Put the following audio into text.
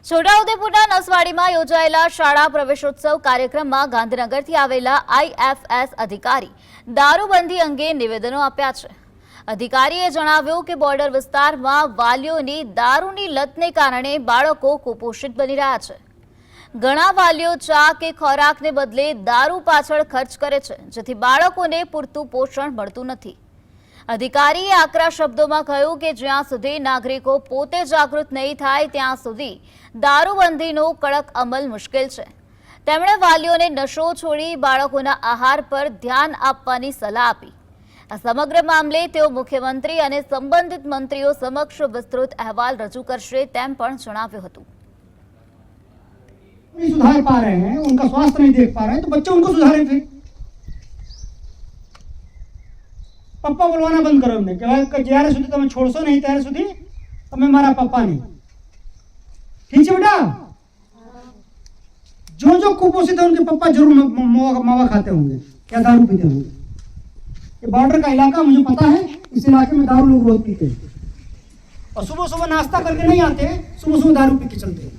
છોટાઉદેપુરના નસવાડીમાં યોજાયેલા શાળા પ્રવેશોત્સવ કાર્યક્રમમાં ગાંધીનગરથી આવેલા આઈએફએસ અધિકારી દારૂબંધી અંગે નિવેદનો આપ્યા છે। અધિકારીએ જણાવ્યું કે બોર્ડર વિસ્તારમાં વાલીઓની દારૂની લતને કારણે બાળકો કુપોષિત બની રહ્યા છે। ઘણા વાલીઓ ચા કે ખોરાકને બદલે દારૂ પાછળ ખર્ચ કરે છે, જેથી બાળકોને પૂરતું પોષણ મળતું નથી। અધિકારીએ આકરા શબ્દોમાં કહ્યું કે જ્યાં સુધી નાગરિકો પોતે જાગૃત નહીં થાય ત્યાં સુધી દારૂબંધીનો કડક અમલ મુશ્કેલ છે। તેમણે વાલીઓને નશો છોડી બાળકોના આહાર પર ધ્યાન આપવાની સલાહ આપી। આ સમગ્ર મામલે તેઓ મુખ્યમંત્રી અને સંબંધિત મંત્રીઓ સમક્ષ વિસ્તૃત અહેવાલ રજૂ કરશે તેમ પણ જણાવ્યું હતું। नहीं सुधार पा रहे हैं, उनका स्वास्थ्य नहीं देख पा रहे हैं, तो बच्चे उनको सुधारें। फिर पप्पा बोलवाना बंद करो हमने कि જ્યારે સુધી તમે છોડશો નહીં ત્યારે સુધી તમે મારા પપ્પા નહીં। ठीक है बेटा, जो कुपोषित है उनके पप्पा जरूर मावा खाते होंगे या दारू पीते होंगे। ये बॉर्डर का इलाका मुझे पता है, इस इलाके में दारू लोग बहुत पीते हैं और सुबह सुबह नाश्ता करके नहीं आते, सुबह सुबह दारू पी के चलते हैं।